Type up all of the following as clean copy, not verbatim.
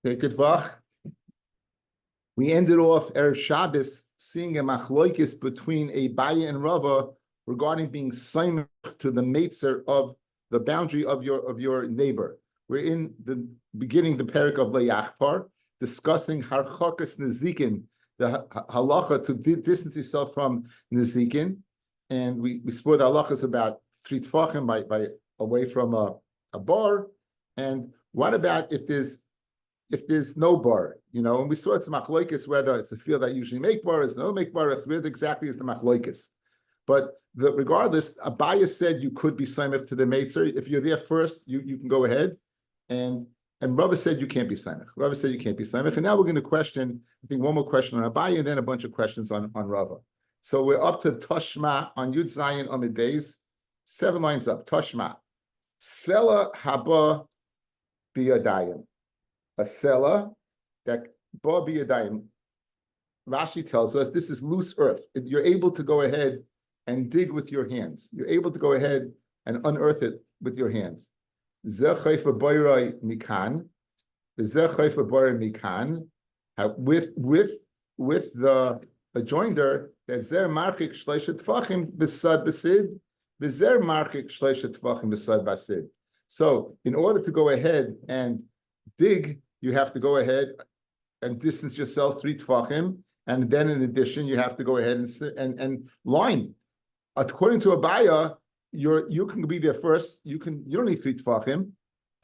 Good vach. We ended off Erev Shabbos seeing a machloikis between a Baya and Rava regarding being saimach to the maitzer of the boundary of your neighbor. We're in the beginning the parak of Layachpar, discussing harchokas nezikin, the halacha to distance yourself from nezikin, and we spoke the halachas about 3 tfachim by away from a bar, and what about if there's no bar, and we saw it's a machloikis, whether it's a field that usually make bar, is no make bar, it's where exactly is the machloikis. But regardless, Abaya said you could be saimach to the maitzer. If you're there first, you can go ahead. And Rabbi said you can't be saimach. Rabbi said you can't be saimach. And now we're going to question, I think one more question on Abaya and then a bunch of questions on Rava. So we're up to Toshma on Yud Zayin Amid Beis, 7 lines up. Toshma. Sela haba biyadayim. A sela that ba biyadayim. Rashi tells us this is loose earth. You're able to go ahead and dig with your hands. You're able to go ahead and unearth it with your hands. With the adjoinder that zer markik shleishet tfachim besad besid, bezer markik shleishet tfachim besad basid. So, in order to go ahead and dig, you have to go ahead and distance yourself 3 tfachim, and then in addition, you have to go ahead and line. According to Abaya, you can be there first. You don't need 3 tfachim.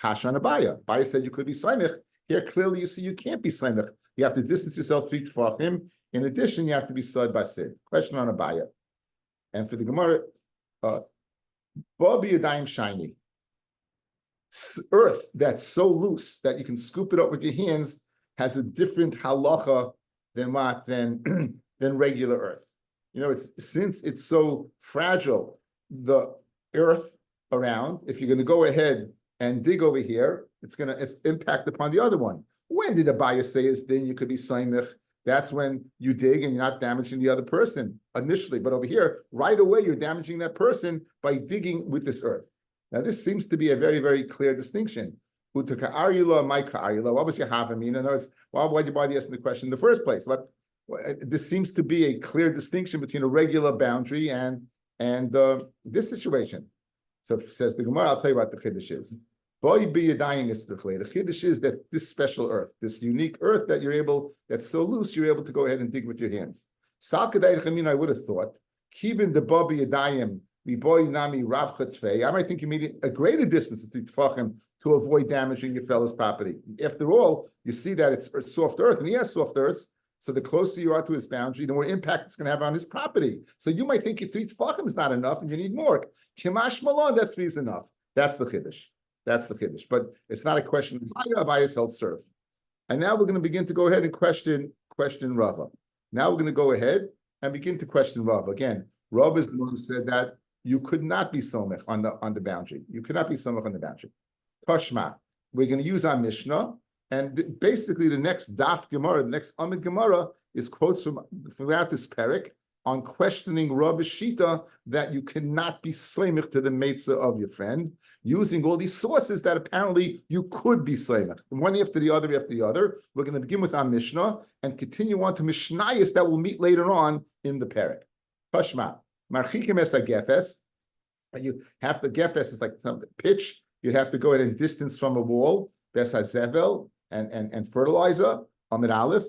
Kasha on Abaya. Abaya said you could be saimach. Here clearly you see you can't be saimach. You have to distance yourself 3 tfachim. In addition, you have to be sad basid. Question on Abaya. And for the Gemara, Babi Yadayim shiny. Earth that's so loose that you can scoop it up with your hands has a different halacha than regular earth. Since it's so fragile, the earth around, if you're going to go ahead and dig over here, it's going to impact upon the other one. When did Abaya say is then you could be saimach? That's when you dig and you're not damaging the other person initially. But over here, right away, you're damaging that person by digging with this earth. Now, this seems to be a very, very clear distinction. What was your havamina? Why did you bother asking the question in the first place? But this seems to be a clear distinction between a regular boundary and this situation. So says the Gemara, I'll tell you what the chiddush is. The chiddush is that this special earth, this unique earth that's so loose, you're able to go ahead and dig with your hands. I would have thought, I might think you mean a greater distance to avoid damaging your fellow's property. After all, you see that it's soft earth, and he has soft earth. So the closer you are to his boundary, the more impact it's going to have on his property. So you might think your 3 tfachim is not enough, and you need more. Kimash malon, that 3 is enough. That's the chiddush. But it's not a question of Abayas held serve. And now we're going to begin to go ahead and question Rava. Now we're going to go ahead and begin to question Rava. Again, Rava is the one who said that you could not be somech on the boundary. You could not be somech on the boundary. Toshma. We're going to use our Mishnah. And basically, the next Daf Gemara, the next Amid Gemara, is quotes from throughout this parak on questioning Rav Shita that you cannot be slamich to the matzah of your friend, using all these sources that apparently you could be slamich. One after the other. We're going to begin with our Mishnah and continue on to Mishnayos that we'll meet later on in the parak. Tashma. Marchikim es gefes. You have to gefes is like some pitch. You'd have to go ahead and distance from a wall. Ves hazevel and fertilizer. Amid aleph.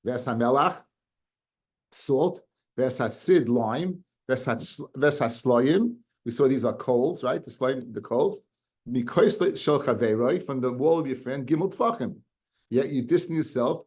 Ves hamelach. Salt. Ves hasid lime. Ves hasloyim. We saw these are coals, right? The slime, the coals. Mikois shel chaveroi, from the wall of your friend. Gimel tfachim. Yet you distance yourself.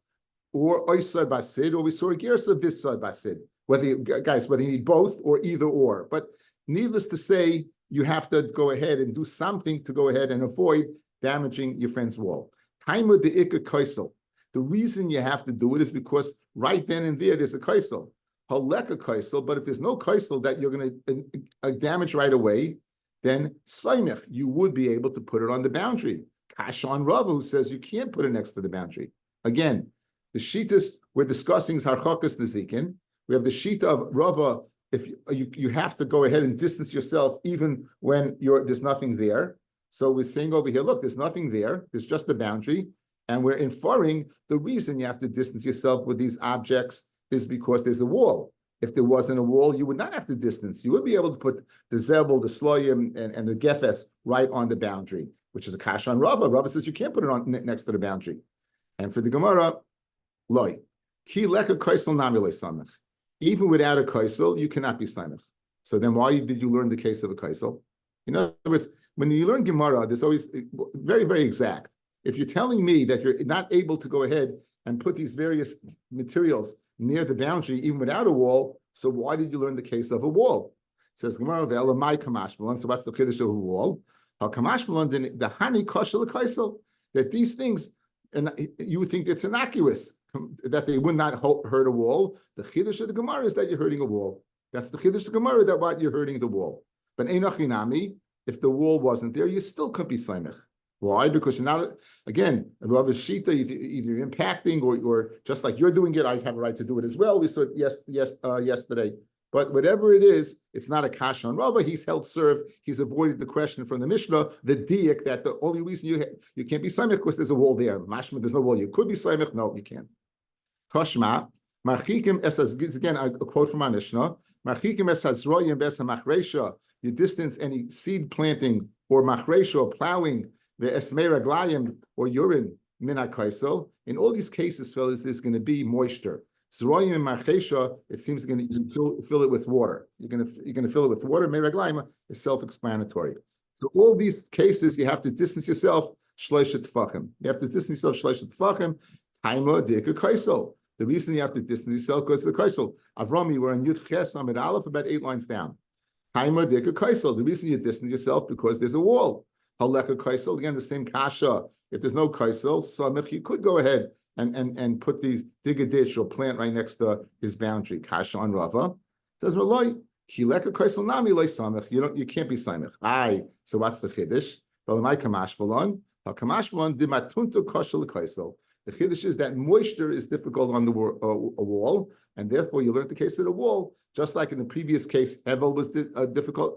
Or oisad basid. Or we saw a gersa visad basid. Whether you need both or either or. But needless to say, you have to go ahead and do something to go ahead and avoid damaging your friend's wall. Taimu de ikka kaisel. The reason you have to do it is because right then and there's a kaisel. Haleka kaisel, but if there's no kaisel that you're going to damage right away, then saimich, you would be able to put it on the boundary. Kashan Rava, who says you can't put it next to the boundary. Again, the shitas we're discussing is harchakas nezikin. We have the shita of Rava. If you have to go ahead and distance yourself even when there's nothing there. So we're saying over here, look, there's nothing there. There's just the boundary. And we're inferring the reason you have to distance yourself with these objects is because there's a wall. If there wasn't a wall, you would not have to distance. You would be able to put the zebel, the sloyim, and the gefes right on the boundary, which is a kash on Rava. Rava says you can't put it on next to the boundary. And for the Gemara, loy. Ki leka kaisel namile samech. Even without a kaisel, you cannot be samech. So then why did you learn the case of a kaisel? In other words, when you learn Gemara, there's always very, very exact. If you're telling me that you're not able to go ahead and put these various materials near the boundary, even without a wall, so why did you learn the case of a wall? It says Gemara ve'elamai kamashmalon. So what's the chiddush of a wall? Kamashmalon the hani kashel kaisel, that these things, and you would think it's innocuous that they would not hurt a wall. The chiddush of the Gemara is that you're hurting a wall. That's the chiddush of the Gemara, that what you're hurting the wall. But einachinami, if the wall wasn't there, you still couldn't be saimech. Why? Because you're not, again, Rabbi's shita, either impacting or just like you're doing it, I have a right to do it as well. We saw it yesterday. But whatever it is, it's not a kash on Rava. He's held serve. He's avoided the question from the Mishnah, the diak, that the only reason you can't be saimech because there's a wall there. Mashma, there's no wall. You could be saimech. No, you can't. Toshma, marchikim esas, again, a quote from our Mishnah, marchikim esas royim besa machresha, you distance any seed planting or machresha or plowing, the esmei raglayim or urine mina kaisel. In all these cases, fellas, there's going to be moisture. Zroyim and machresha, it seems going to fill it with water. You're going to fill it with water. Mei raglayim is self-explanatory. So all these cases, you have to distance yourself shloisha tefachim. You have to distance yourself shloisha tefachim. Haima dika kaisel. The reason you have to distance yourself because it's the kaisel. Avrami, we're on Yud Ches Amid Aleph, about 8 lines down. Haima dika kaisel. The reason you distance yourself because there's a wall. Haleka kaisel, again, the same kasha. If there's no kaisel, samich, you could go ahead and put these, dig a ditch or plant right next to his boundary. Kasha on Rava. Does relate. Kileka kaisel nami loy samich. You can't be samich. Aye. So what's the chiddush? Balamai kamashbalon. Kamashbalon dimatuntu kasha lekaisel. The chiddush is that moisture is difficult on the a wall, and therefore you learn the case of the wall. Just like in the previous case, Hevel was difficult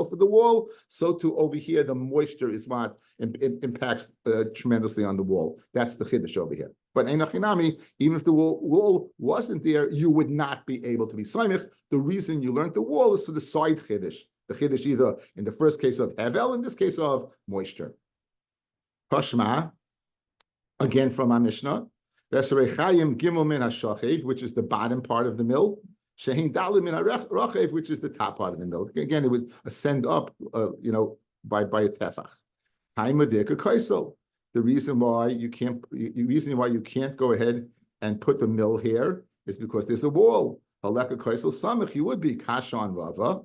for the wall, so too over here, the moisture is what impacts tremendously on the wall. That's the chiddush over here. But einachinami, even if the wall wasn't there, you would not be able to be saimich. The reason you learned the wall is for the side chiddush. The chiddush either in the first case of Hevel, in this case of moisture. Pashma. Again from our Mishnah, which is the bottom part of the mill, which is the top part of the mill. Again, it would ascend up, by a tefach. The reason why you can't go ahead and put the mill here is because there's a wall. You would be kasha on Rava,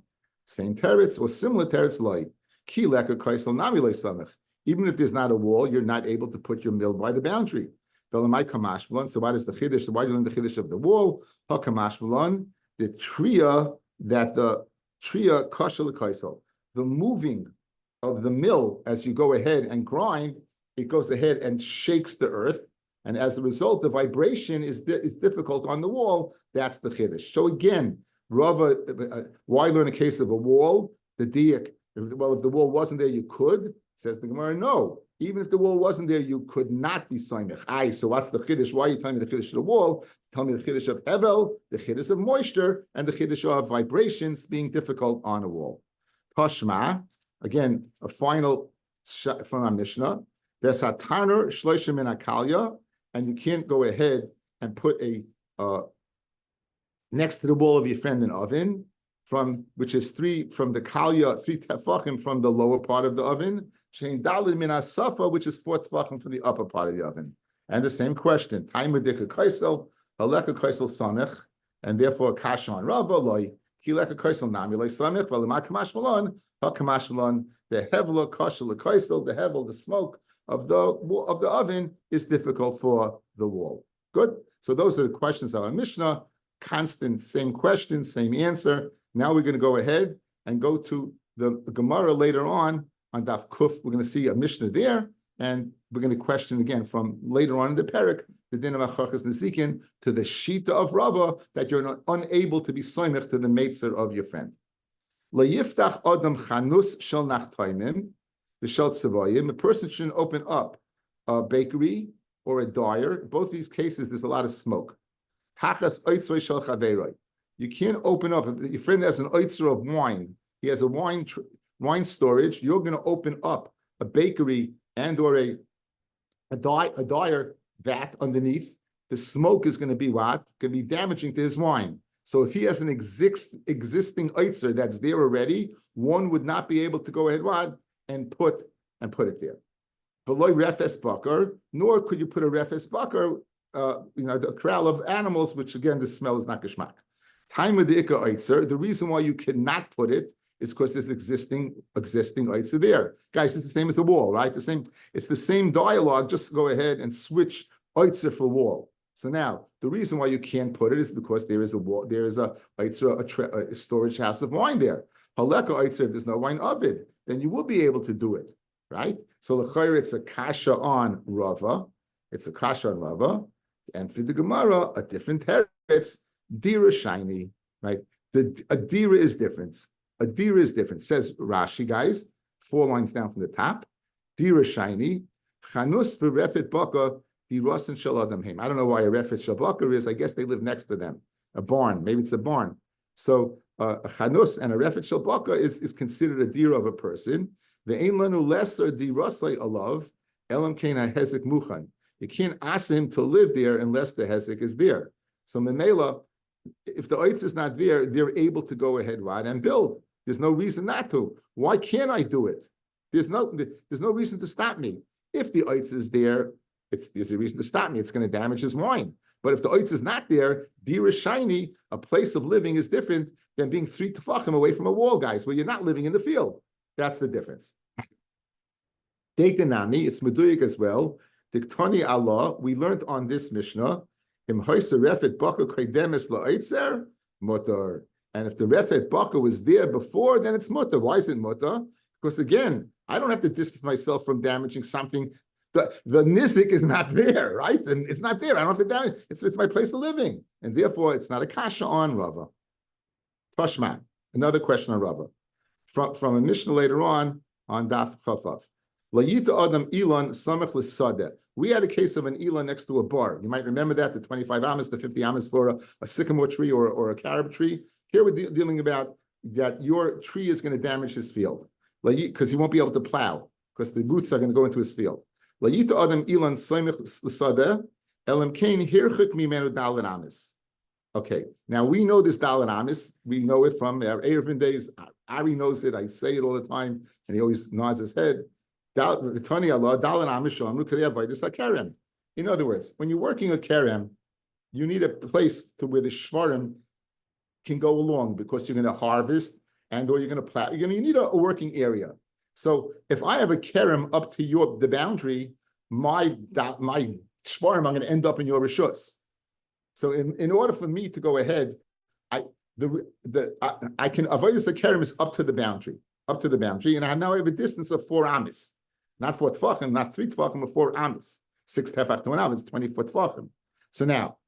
same teretz or similar teretz like ki leka kaisel nami loy samech. Even if there's not a wall, you're not able to put your mill by the boundary. So why does the chiddush? So why do you learn the chiddush of the wall? The tria kashal kaisel. The moving of the mill as you go ahead and grind, it goes ahead and shakes the earth, and as a result, the vibration is difficult on the wall. That's the chiddush. So again, Rava, why learn a case of a wall? The diak. Well, if the wall wasn't there, you could. Says the Gemara, no. Even if the wall wasn't there, you could not be saimech. So what's the chiddush? Why are you telling me the chiddush of the wall? Tell me the chiddush of hevel, the chiddush of moisture, and the chiddush of vibrations being difficult on a wall. Tashma, again, a final from our Mishnah. There's a tanur shloishim in akalya, and you can't go ahead and put a next to the wall of your friend an oven, which is 3 from the kalya, 3 tefachim from the lower part of the oven. Shein dalid min asafa, which is 4 tefachim from the upper part of the oven. And the same question, taimudika kaisel, haleka kaisel samech, and therefore kasha on Rava loy kileka kaisel nami loy samech, v'lema kamash malon, hakamash malon, the hevla kasha lekaisel, the hevel, the smoke of the oven is difficult for the wall. Good. So those are the questions of our Mishnah. Constant, same question, same answer. Now we're going to go ahead and go to the Gemara later on Daf Kuf. We're going to see a Mishnah there, and we're going to question again from later on in the Perek, the din of Achachas Nezikin, to the Shita of Rava, that you're unable to be soimech to the Meitzer of your friend. Layiftach Adam Chanus Shel Nachtoimim, V'Shel Tzavayim. A person shouldn't open up a bakery or a dyer. Both these cases, there's a lot of smoke. You can't open up. If your friend has an oitzer of wine, he has a wine storage. You're going to open up a bakery and or a dyer vat underneath. The smoke is going to be what? Going to be damaging to his wine. So if he has an existing oitzer that's there already, one would not be able to go ahead and put it there. Below refes bakar, nor could you put a refes bakar, the corral of animals, which again the smell is not geschmack. Time of the ikka oitzer. The reason why you cannot put it is because there's existing oitzer there. Guys, it's the same as a wall, right? It's the same dialogue. Just go ahead and switch oitzer for wall. So now the reason why you can't put it is because there is a wall, there is a storage house of wine there. Haleka oitzer, if there's no wine of it, then you will be able to do it, right? So l'chayr, it's a kasha on Rava. It's a kasha on Rava, and for the Gemara, a different teretz. Dira shiny, right? A dira is different. A dira is different. Says Rashi, guys, 4 lines down from the top. Dira shiny. Chanus v'refet baka dirasin shel adam heim. I don't know why a refet shel baka is. I guess they live next to them. A barn. Maybe it's a barn. So a chanus and a refet shel baka is considered a dira of a person. The ein lanu lesser dirasai alav elam kein hahezek muchan. You can't ask him to live there unless the hezek is there. So memela, if the oitz is not there, they're able to go ahead and build. There's no reason not to. Why can't I do it? There's no reason to stop me. If the oitz is there, there's a reason to stop me. It's going to damage his wine. But if the oitz is not there, dir is shiny. A place of living is different than being 3 tefachim away from a wall, guys, where you're not living in the field. That's the difference. Dekanami, it's meduyik as well. Diktani Allah, we learned on this Mishnah, and if the refet baka was there before, then it's mutter. Why is it mutter? Because again, I don't have to distance myself from damaging something. The nizik is not there, right? And it's not there. I don't have to damage. It's my place of living, and therefore it's not a kasha on Rava. Tashma, another question on Rava from a Mishnah later on Daf Chafav. Layita Adam Elon Samech L'Sadeh. We had a case of an Elon next to a bar. You might remember that, the 25 amas, the 50 amas for a sycamore tree or a carob tree. Here we're dealing about that your tree is going to damage his field because he won't be able to plow because the roots are going to go into his field. Layita Adam Elon Samech L'Sadeh Elam Kain Hirchik Mimenu Dalet Amis. Okay, now we know this Dalet Amis. We know it from our Erevin days. Ari knows it. I say it all the time, and he always nods his head. In other words, when you're working a kerem, you need a place to where the shvarim can go along because you're going to harvest or you're going to plow. You need a working area. So if I have a kerem up to the boundary, my shvarim, I'm going to end up in your rishus. So in order for me to go ahead, I can avoid this. The kerem is up to the boundary, and I now have a distance of 4 amis. Not 4 tefachim, not 3 tefachim, but 4 amis. 6 tefach to an am, it's 24 tefachim. So now,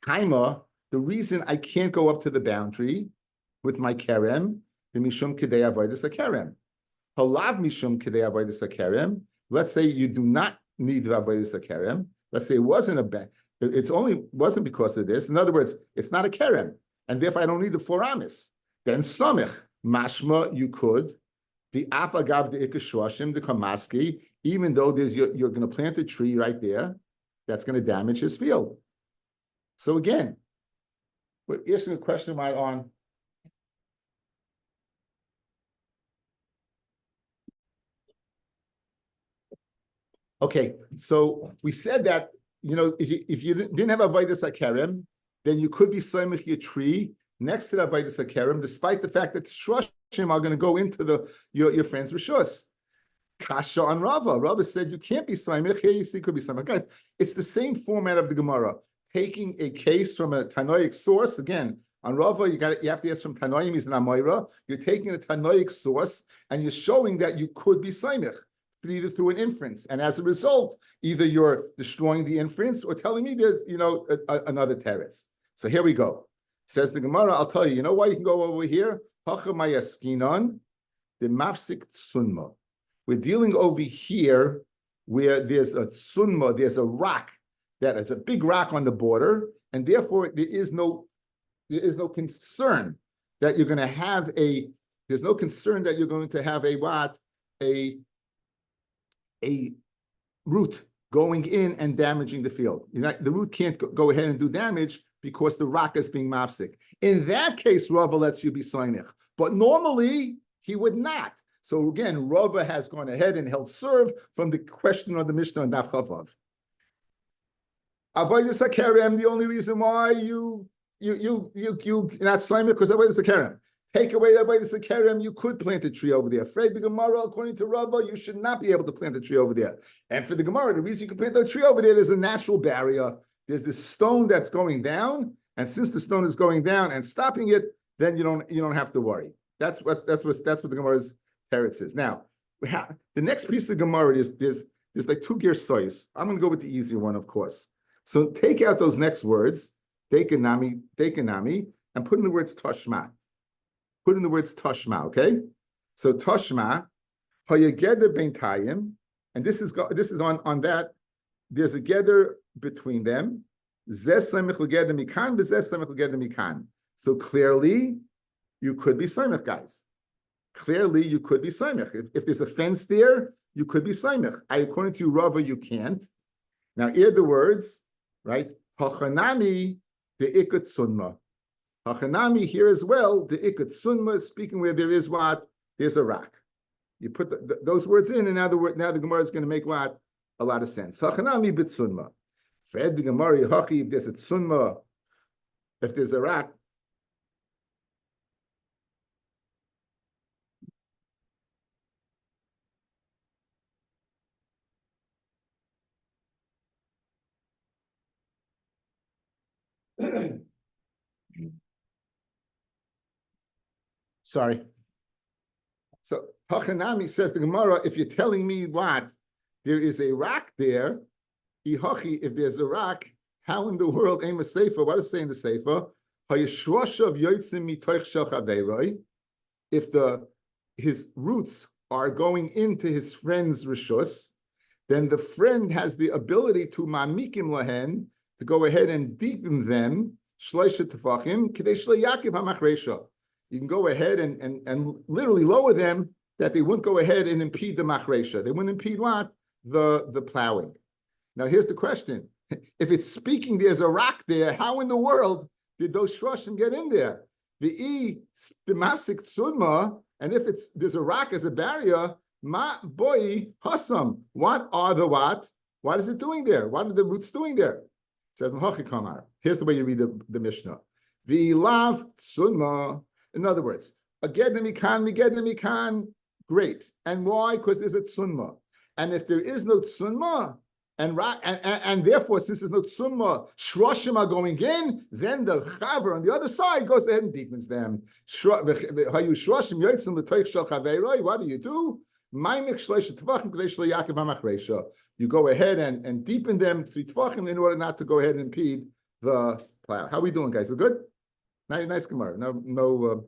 Taima, the reason I can't go up to the boundary with my kerem, the mishum kidei avodas kerem. Halav mishum kidei avodas kerem. Let's say you do not need avodas kerem. Let's say it wasn't wasn't because of this. In other words, it's not a kerem, and therefore I don't need the 4 amis. Then samich mashma you could. The afagav the ikashwashim the kamaski, even though you're going to plant a tree right there, that's going to damage his field. So again, we're asking a question right on. Okay, so we said that if you didn't have avodas hakerem, then you could be samich your tree next to the avodas hakerem, despite the fact that the shwashim are going to go into your friend's rishus. Kasha on Rava. Rava said you can't be samich. Here you see, could be samich. Guys, it's the same format of the Gemara. Taking a case from a Tanoic source again. On Rava, you have to ask from Tanoim is an Amoira. You're taking a Tanoic source and you're showing that you could be samich either through an inference, and as a result, either you're destroying the inference or telling me there's another teretz. So here we go. Says the Gemara, I'll tell you. You know why you can go over here? The mafsik sunma. We're dealing over here where there's a tsunma, there's a rock that is a big rock on the border, and therefore there is no concern that you're going to have a what? A root going in and damaging the field. The root can't go ahead and do damage because the rock is being mafsik. In that case, Rava lets you be soinich, but normally he would not. So again, Rava has gone ahead and held serve from the question of the Mishnah and Daf Chavav. Avodas hakerem, the only reason why you not soinich because avodas hakerem. Take away avodas hakerem, you could plant a tree over there. Afraid the Gemara, according to Rabbi, you should not be able to plant a tree over there. And for the Gemara, the reason you can plant a tree over there, there's a natural barrier. There's this stone that's going down, and since the stone is going down and stopping it, then you don't have to worry. That's what the Gemara's teretz is. Now, the next piece of Gemara is there's like two gersois. I'm going to go with the easier one, of course. So take out those next words, dekanami, and put in the words tashma. Put in the words tashma, okay? So tashma, hayageder bein tayim, and this is on that. There's a geder between them. So clearly, you could be saimich, guys. Clearly, you could be saimich. If there's a fence there, you could be saimich. According to you, Rava, you can't. Now, hear the words, right? Hachanami the ikut sunma. Hachanami here as well. The ikut sunma is speaking where there is what? There's a rock. You put those words in, and now the Gemara is going to make what? A lot of sense. Hachanami bit sunma. Fred the Gemara hachi, if there's a sunma, if there's a rock. Sorry. So Hachanami says the Gemara, if you're telling me what, there is a rock there, if there's a rock, how in the world aim a sefer? What does it say in the sefer? If his roots are going into his friend's rishus, then the friend has the ability to mamikim lahen, to go ahead and deepen them, shleisha tefachim, k'dei shleyakiv hamachresha. You can go ahead and literally lower them that they wouldn't go ahead and impede the machresha. They wouldn't impede what? The plowing. Now here's the question. If it's speaking there's a rock there, how in the world did those shroshim get in there? The masik tsunma, and if there's a rock as a barrier, ma boy hasam. What are the what? What is it doing there? What are the roots doing there? It says Kamar. Here's the way you read the Mishnah. V'lav tsunma. In other words, mikan, great. And why? Because there's a tsunma. And if there is no tsunma, and therefore, since there's no tsumma, shroshim are going in, then the chaver on the other side goes ahead and deepens them. What do you do? You go ahead and deepen them 3 tvachim in order not to go ahead and impede the plow. How are we doing, guys? We're good? Nice Gemara. No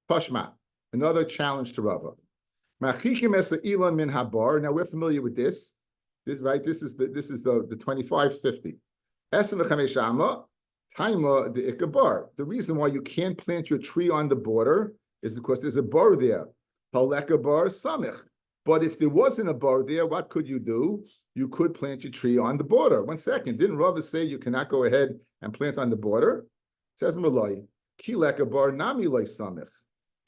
Pashma. Another challenge to Rava. Now we're familiar with this. Right? This is the 2550. The reason why you can't plant your tree on the border is because there's a bar there. But if there wasn't a bar there, what could you do? You could plant your tree on the border. 1 second. Didn't Rava say you cannot go ahead and plant on the border? It says Malay. Kilek bar nami loy samich.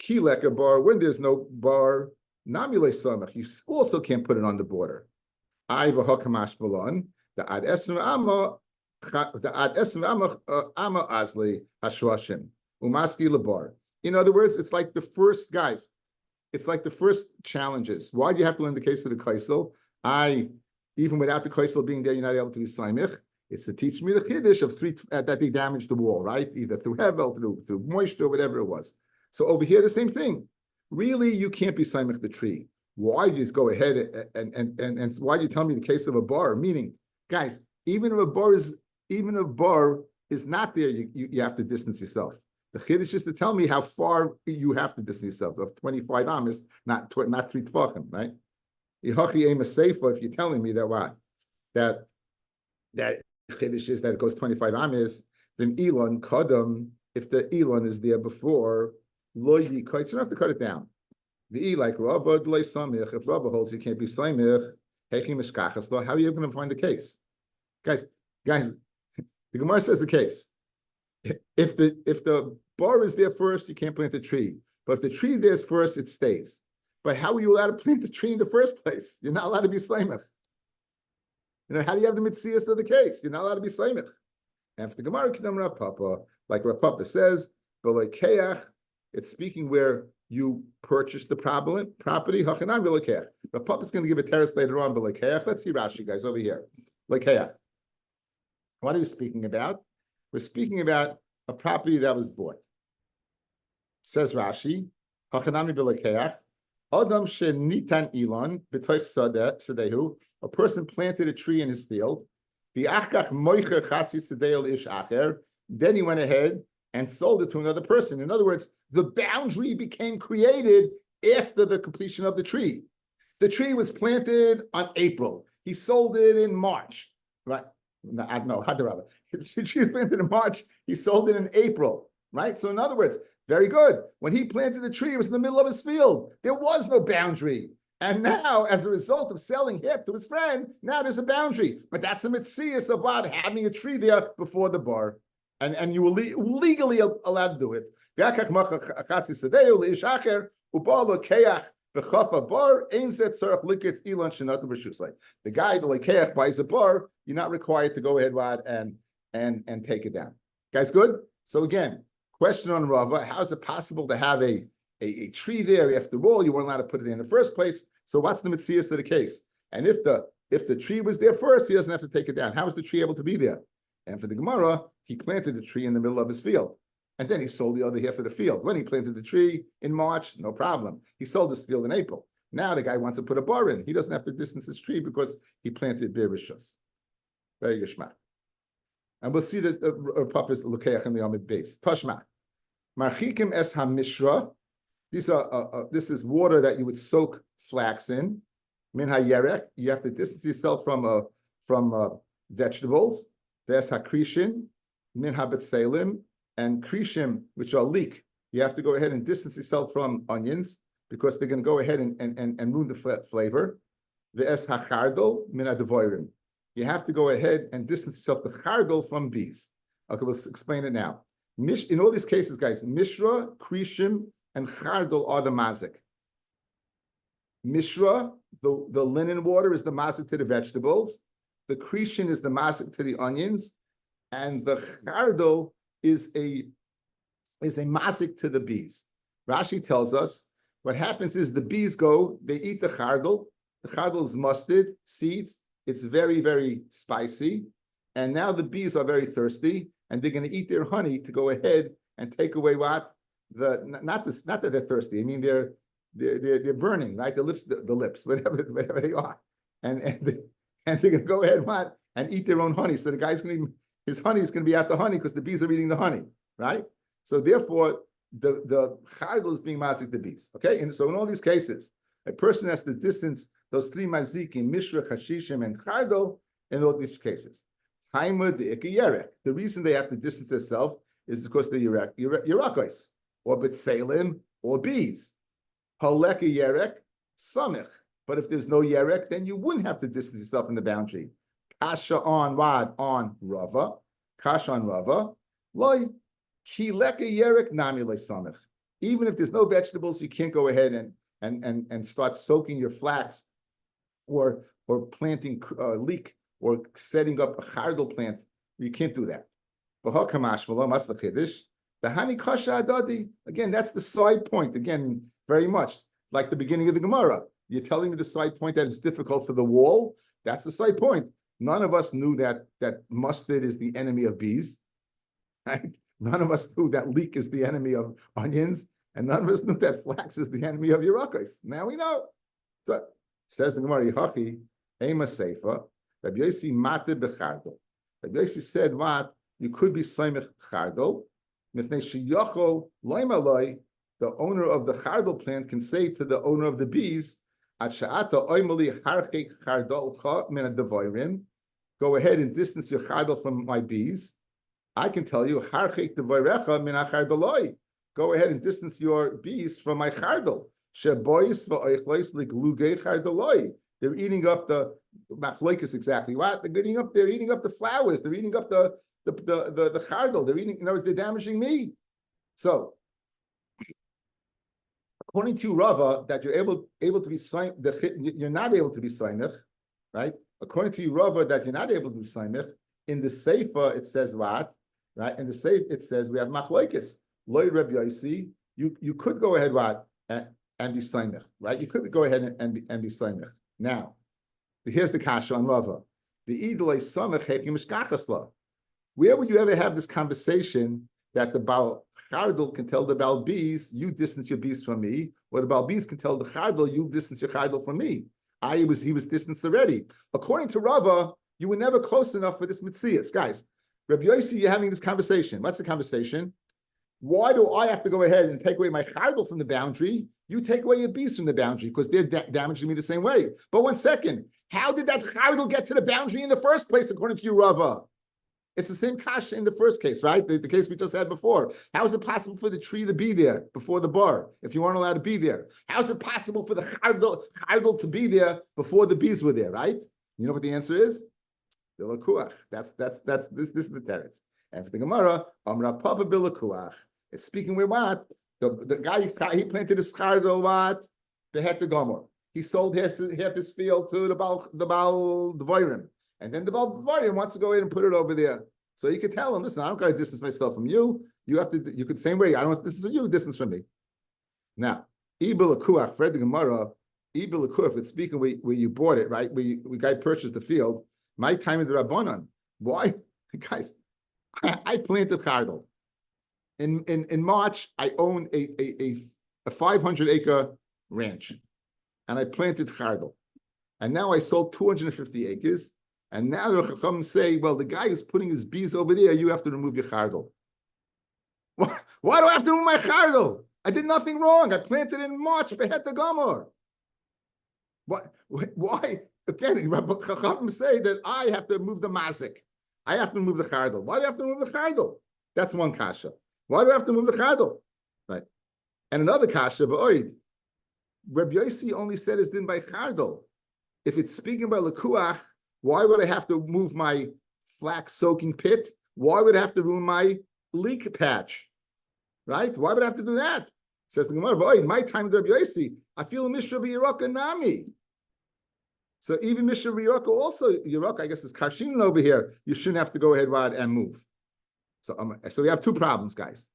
Kilek bar, when there's no bar, nami loy samich. You also can't put it on the border. I v'hakamash balon the ad esem ama asli hashwashim umaski labar. In other words, it's like the first guys. It's like the first challenges. Why do you have to learn the case of the kaisel? Even without the kaisel being there, you're not able to be saimich. It's to teach me the chiddush of 3 that they damaged the wall, right? Either through hevel, through moisture, whatever it was. So over here, the same thing. Really, you can't be saimich the tree. Why do you just go ahead and why do you tell me the case of a bar? Meaning, guys, even if a bar is not there, you have to distance yourself. The chiddush is to tell me how far you have to distance yourself of 25 amas, not 3 tefachim, right? If you're telling me that what? That Chiddush is that it goes 25 amis, then Elon Kadam, if the Elon is there before, Lo Yikait, you don't have to cut it down. The like Rava Dlei Samich, if Rava holds you can't be Samich, Hechim Mishkachas, how are you going to find the case? Guys, the Gemara says the case. If the bar is there first, you can't plant the tree. But if the tree there's first, it stays. But how are you allowed to plant the tree in the first place? You're not allowed to be Samich. How do you have the mitzias of the case? You're not allowed to be Samich. And if the Gemara Kedam Rav Papa, like Rav Papa says, B'lekeach, it's speaking where you purchase the property. Hachanam b'lekeach. Rav Papa is going to give a teres later on. B'lekeach. Let's see Rashi, guys, over here. Lekeach. What are you speaking about? We're speaking about a property that was bought. Says Rashi, Hachanami b'lekeach. Adam shenitan ilan b'toich sadehu. A person planted a tree in his field. Then he went ahead and sold it to another person. In other words, the boundary became created after the completion of the tree. The tree was planted on April. He sold it in March. Right? No, Hadarabah. The tree was planted in March. He sold it in April. Right? So in other words, very good. When he planted the tree, it was in the middle of his field. There was no boundary. And now, as a result of selling half to his friend, now there's a boundary. But that's the mitzias of what? Having a tree there before the bar. And you were legally allowed to do it. The guy, the lekeach, buys a bar, you're not required to go ahead and take it down. Guys, good? So again, question on Rava, how is it possible to have a tree there? After all, you weren't allowed to put it in the first place. So what's the mitzias of the case? And if the tree was there first, he doesn't have to take it down. How is the tree able to be there? And for the Gemara, he planted the tree in the middle of his field. And then he sold the other half of the field. When he planted the tree in March, no problem. He sold his field in April. Now the guy wants to put a bar in. He doesn't have to distance his tree because he planted Bir Rishus. Very geshmak. And we'll see that Papa's Lukeach in the Amid base. Tashma. Marchikim es ha-mishra. This is water that you would soak flax in. Min ha-yerek. You have to distance yourself from vegetables. There's ha-krishin. Min ha-betselim. And krishim, which are leek. You have to go ahead and distance yourself from onions because they're going to go ahead and ruin the flavor. Ve'es ha-chardol min ha-devoirim. You have to go ahead and distance yourself the chardol from bees. Okay, we'll explain it now. In all these cases, guys, mishra, krishim, and chardol are the mazik. Mishra, the linen water, is the mazik to the vegetables. The krishin is the mazik to the onions, and the chardol is a mazik to the bees. Rashi tells us what happens is the bees they eat the chardol. The chardol is mustard seeds. It's very, very spicy, and now the bees are very thirsty, and they're going to eat their honey to go ahead and take away what not that they're thirsty. I mean they're burning, right? The lips, whatever they are, and they're going to go ahead and eat their own honey. So the guy's going to his honey is going to be at the honey because the bees are eating the honey, right? So therefore, the chardal is being mazik the bees. Okay, and so in all these cases, a person has to distance those three mazikim, mishra, chashishim, and chardal in all these cases. The reason they have to distance themselves is because they're yerakos, or betselim, or bees. Haleka yerek, samich. But if there's no yerek, then you wouldn't have to distance yourself from the boundary. Kasha on what? On Rava. Kasha on Rava. Loi, ki leka yerek nami le samich. Even if there's no vegetables, you can't go ahead and start soaking your flax or planting leek or setting up a chardal plant. You can't do that. Again, that's the side point. Again, very much like the beginning of the Gemara. You're telling me the side point that it's difficult for the wall. That's the side point. None of us knew that mustard is the enemy of bees. Right? None of us knew that leek is the enemy of onions. And none of us knew that flax is the enemy of yerakos. Now we know. So, says the Gemara, Yihachi, Ema Seifa, Rabbi Yossi Mate Bechardol. Rabbi Yossi said what? You could be Soimech Chardol. Mifnei Sheyachol Loimaloi, the owner of the chardal plant can say to the owner of the bees, Go ahead and distance your chardal from my bees. I can tell you, go ahead and distance your bees from my chardal. They're eating up the machloikas exactly. What? They're eating up the flowers. They're eating up the chardal. They're eating, in other words, they're damaging me. So, according to Rava, that you're able to be you're not able to be saimich, right? According to Rava, that you're not able to be saimich. In the Seifa, it says what? Right? In the Seifa, it says we have machloikas. Loy Rabbi Yossi, you could go ahead what and be saimich, right? You could go ahead and be saimich. Now, here's the kasha on Rava. The idolay samech hekim mishkachasla. Where would you ever have this conversation that the Baal Chardal can tell the Baal Bees, you distance your bees from me, or the Baal Bees can tell the Chardal, you distance your Chardal from me? He was distanced already. According to Rava, you were never close enough for this Mitzias. Guys, Rabbi Yossi, you're having this conversation. What's the conversation? Why do I have to go ahead and take away my Chardal from the boundary? You take away your bees from the boundary because they're damaging me the same way. But 1 second, how did that Chardal get to the boundary in the first place, according to you, Rava? It's the same kasha in the first case, right? The case we just had before. How is it possible for the tree to be there before the bar if you weren't allowed to be there? How is it possible for the chardal to be there before the bees were there, right? You know what the answer is? Bilakuach. This is the teretz. And for the Gemara, Amra Papa Bilakuach. It's speaking with what? The guy he planted his chardal what? Behet the Gomer. He sold half his field to the Baal Dvorim. And then the Baal Dvorim wants to go in and put it over there. So you could tell him, listen, I don't got to distance myself from you. You could same way. I don't want distance from you, distance from me. Now, Ibelakuach, Fred the Gemara, Ibelakuach, it's speaking where you bought it, right? Where guy purchased the field. My time in the Rabbanon. Why? Guys, I planted chardal. In March, I owned a 500-acre ranch. And I planted chardal. And now I sold 250 acres. And now the Chacham say, well, the guy who's putting his bees over there, you have to remove your chardal. Why do I have to remove my chardal? I did nothing wrong. I planted in March, behet the Gomer. Why? Again, Rabbi Chacham say that I have to remove the mazik. I have to remove the chardal. Why do I have to remove the chardal? That's one kasha. Why do I have to remove the chardal? Right. And another kasha, Rabbi Yossi only said it's din by chardal. If it's speaking by lekuach, why would I have to move my flax soaking pit? Why would I have to ruin my leek patch? Right? Why would I have to do that? Says the Gemara, in my time with Rabbi Yossi, I feel Mishra v'Yiraka Nami. So even Mishra v'Yiraka also, Yiraka, I guess, is Karshin over here. You shouldn't have to go ahead, Rod, and move. So we have two problems, guys.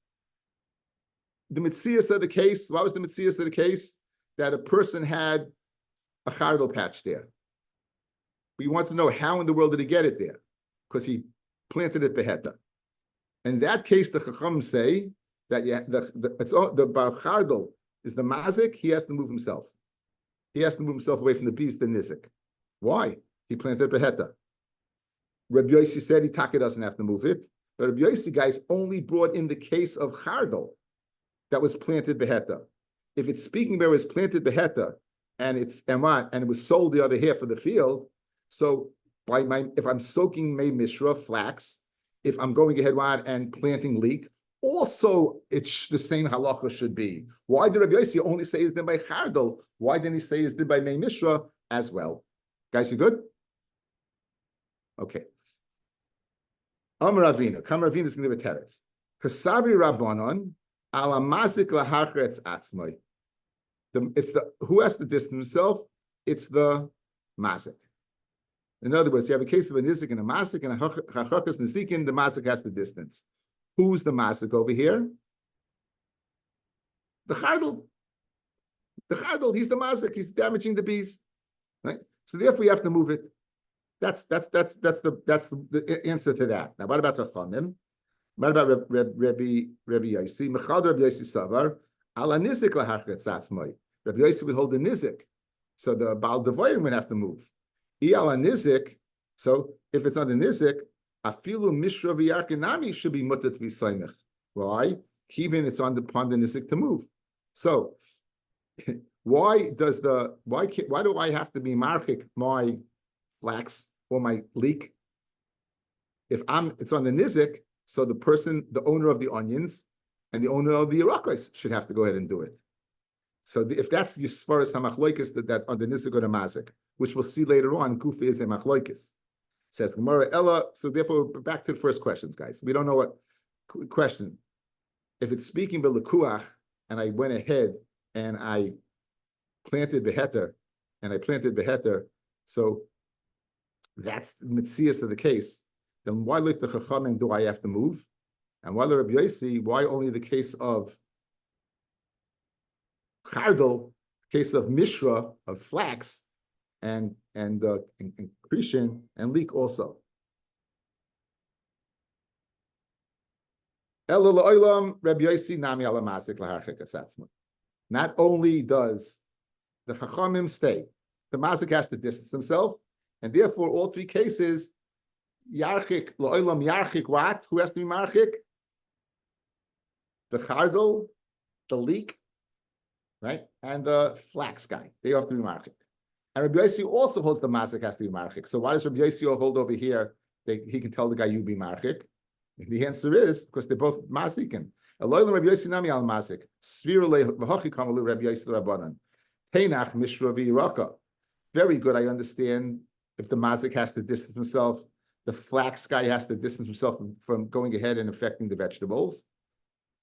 The Mitzias of the case, what was the Mitzias of the case? That a person had a chardal patch there. We want to know how in the world did he get it there? Because he planted it beheta. In that case, the Chacham say that the Bar Chardal is the mazik, he has to move himself. He has to move himself away from the beast, the nizik. Why? He planted beheta. Rabbi Yossi said he doesn't have to move it, but Rabbi Yossi, guys, only brought in the case of Chardal that was planted beheta. If it's speaking where it was planted beheta and it was sold the other half of the field, so if I'm soaking May Mishra, flax, if I'm going ahead and planting leek, also it's the same halacha should be. Why did Rabbi Yossi only say it's done by Chardal? Why didn't he say it's done by May Mishra as well? Guys, you good? Okay. Ravina is going to give a teretz. Kasavi Rabbanon ala mazik lahachretz atzmai. It's the who has to distance himself. It's the mazik. In other words, you have a case of a nizik and a masik and a hachakas nisikin, the masik has the distance. Who's the masik over here? The chardal. The chardal, he's the masik, he's damaging the bees. Right? So therefore you have to move it. That's the answer to that. Now what about the Chachamim? What about Rabbi Yossi? Mechad Rabbi Yossi Savar, ala nizik lahachretz atzmai. Rabbi Yossi would hold the nizik. So the Baal Devorim would have to move. Iyal nizik, so if it's on the nizik, afilu mishra v'yarkanami should be mutter to be soimich. Why? Even it's upon the nizik to move. So why do I have to be marchik my flax or my leek? If it's on the nizik, so the owner of the onions and the owner of the Yerakos should have to go ahead and do it. So if that's Yisfaris HaMachloikis that on the nizik or the mazik, which we'll see later on, Kufa is a Machloikis. Says Gemara Ella. So therefore, back to the first questions, guys. We don't know what question. If it's speaking b'lekuach, and I went ahead and I planted beheter, so that's the mitzias of the case. Then why look the chachamim do I have to move? And why the Rabbi Yossi, why only the case of chardal, case of mishra, of flax, and Krishin and leek also. Not only does the Chachamim stay, the Mazik has to distance himself, and therefore all three cases, Yarchik, La'olam Yarchik, what? Who has to be Marchik? The Chardal, the leek, right? And the flax guy. They have to be Marchik. And Rabbi Yossi also holds the Mazik has to be Marchik. So why does Rabbi Yossi hold over here that he can tell the guy you be Marchik? The answer is because they're both Mazikin. Eloy Rabbi Yossi nami al Mazik. Svira le'hachi kamalu Rabbi Yossi l'Rabbanan. Teinach mishra v'yiraka. Very good. I understand if the Mazik has to distance himself, the flax guy has to distance himself from going ahead and affecting the vegetables,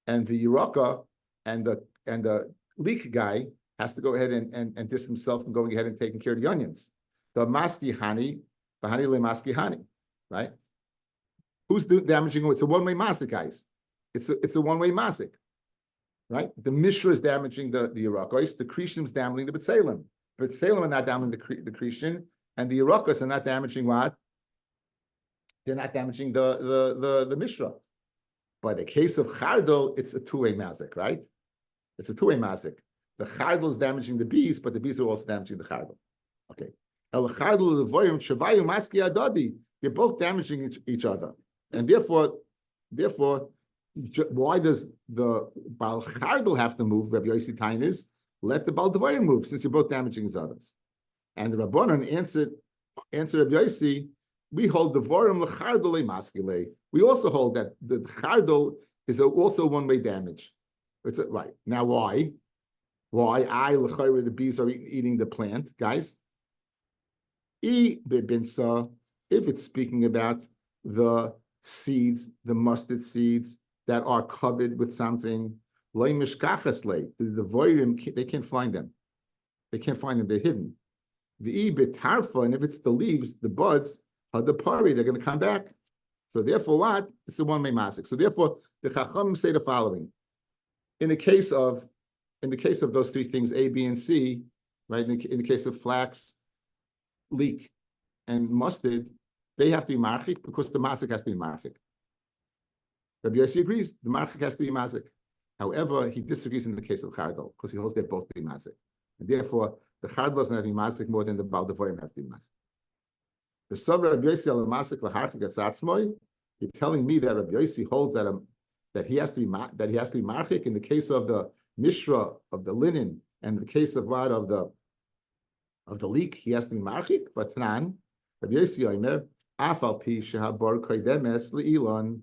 and the Yiraka and the leek guy has to go ahead and distance himself from going ahead and taking care of the onions. The maski hani, bahani le maski hani, right? Who's damaging? It's a one-way masik, guys. It's a one-way masik, right? The mishra is damaging the Yerakos, the Krishim is damaging the B'tselem. The B'tselem are not damaging the Krishim, and the Yerakos are not damaging what? They're not damaging the mishra. By the case of chardal, it's a two-way mazik, right? It's a two-way mazik. The chardal is damaging the bees, but the bees are also damaging the chardal. Okay. They're both damaging each other. And therefore, why does the Baal Chardal have to move? Rabbi Yossi Tain is, let the Baal Devarim move, since you're both damaging each others. And the Rabbanan answered Rabbi Yossi, we hold the Vorim L'Chardal Maskile. We also hold that the Chardal is also one-way damage. Right. Now, why? Why the bees are eating the plant, guys? If it's speaking about the seeds, the mustard seeds that are covered with something, the voirim, they can't find them. They can't find them, they're hidden. The tarfa, and if it's the leaves, the buds, the pari, they're going to come back. So therefore, what? It's a one-way masik. So therefore, the Chacham say the following: in the case of those three things, A, B, and C, right? In the case of flax, leek, and mustard, they have to be marchik because the masik has to be marchik. Rabbi Yossi agrees the marchik has to be masik. However, he disagrees in the case of chardal because he holds they both to be masik, and therefore the chardal doesn't have to be masik more than the bal devarim have to be masik. The Sabra Rabbi Yossi al masik laharchik atzatzmoi. You're telling me that Rabbi Yossi holds that he has to be marchik in the case of the mishra of the linen and the case of what of the leek, he has to be marchik. But Tanan, Rabbi Yossi Omer, afal pi shehabar koidemes leilon,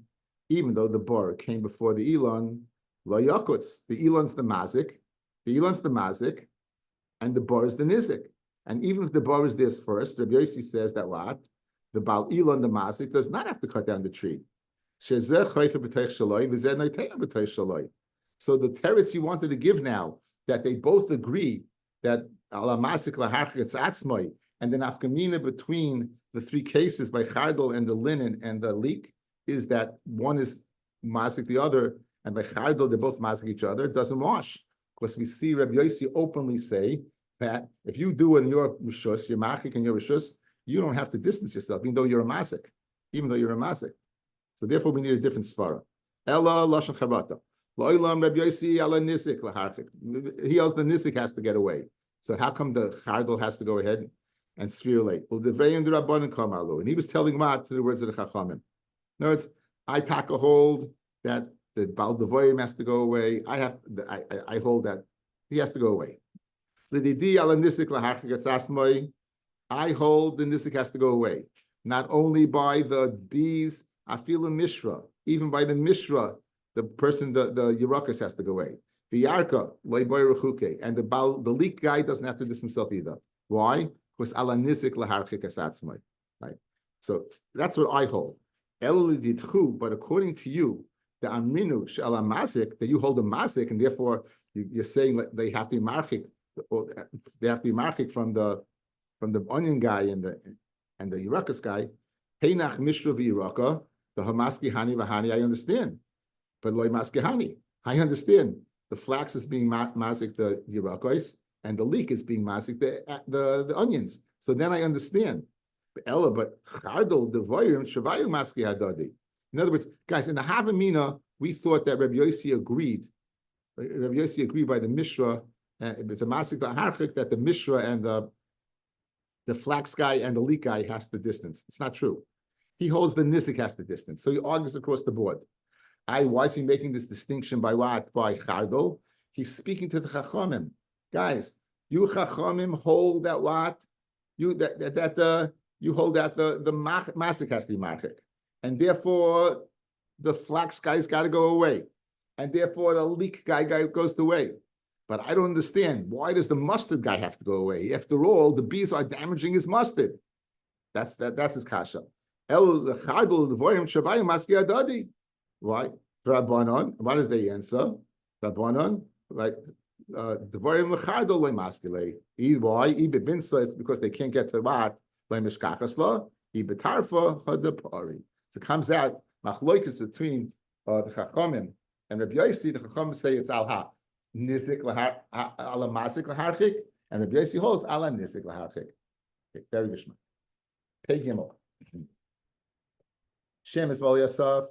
even though the bar came before the elon, lo yakutz. The elon's the mazik, and the bar is the nizik. And even if the bar is this first, Rabbi Yossi says that what? The Baal Elon, the Mazik, does not have to cut down the tree. So the teretz you wanted to give now, that they both agree that ala Masik laharchetz atzmai, and the nafkamina between the three cases by Chardal and the linen and the leek, is that one is Masik the other, and by Chardal they're both Masik each other, doesn't wash. Because we see Rabbi Yossi openly say that if you do in your Rishus, your Machik and your Rishus, you don't have to distance yourself, even though you're a Masik. So therefore, we need a different svara. Ella lashon charata. Lo'ilam Rabbi Yossi ala nisik laharchik. He else the nisik has to get away. So how come the chardal has to go ahead and spherulate? Well, the vayim the rabbanon kamalu, and he was telling what to the words of the chachamim. In other words, I take a hold that the bal devoyim has to go away. I hold that he has to go away. L'didi ala nisik laharchik etzasmoi. I hold the nisik has to go away. Not only by the bees, afilu mishra, even by the mishra, the person, the Yerukas has to go away. V'yarka, loiboy rechuke, and the leak guy doesn't have to do this himself either. Why? Because ala nisik laharchik esatzmai. Right? So that's what I hold. But according to you, the amrinu shala masik, that you hold a masik, and therefore you're saying that they have to be marchik, they have to be marchik from the onion guy and the Yerukas guy. Peinach mishra v'Yeraka, the hamaski hani v'hani, I understand, but loy maski hani, I understand. The flax is being masik the Yerakos, and the leek is being masik the onions. So then I understand. But chardol devoyim shavayu maski hadadi. In other words, guys, in the Havamina, we thought that Rabbi Yossi agreed. Rabbi Yossi agreed by the Mishra, the masik laharchik, that the Mishra and the flax guy and the leek guy has the distance. It's not true. He holds the nisik has the distance. So he argues across the board. Why is he making this distinction by what? By chardol? He's speaking to the chachamim. Guys, you chachamim hold that what? You hold that the masik has to be marchik. And therefore the flax guy's got to go away. And therefore the leek guy goes away. But I don't understand. Why does the mustard guy have to go away? After all, the bees are damaging his mustard. That's his kasha. Why? Rabbanon. What is the answer? Rabbanon, right? Devarim lechadol le'maskile. Why? It's because they can't get to what? Le'mishkachasla. Ibetarfa hadapari. So it comes out machloikus between the chachamim and Rabbi Yossi. The chachamim say it's al-ha. Nisik ala masik laharchik, and Rabbi Yossi holds ala nisik laharchik. Okay, very good. Pei Gimel. Shem is Yasaf.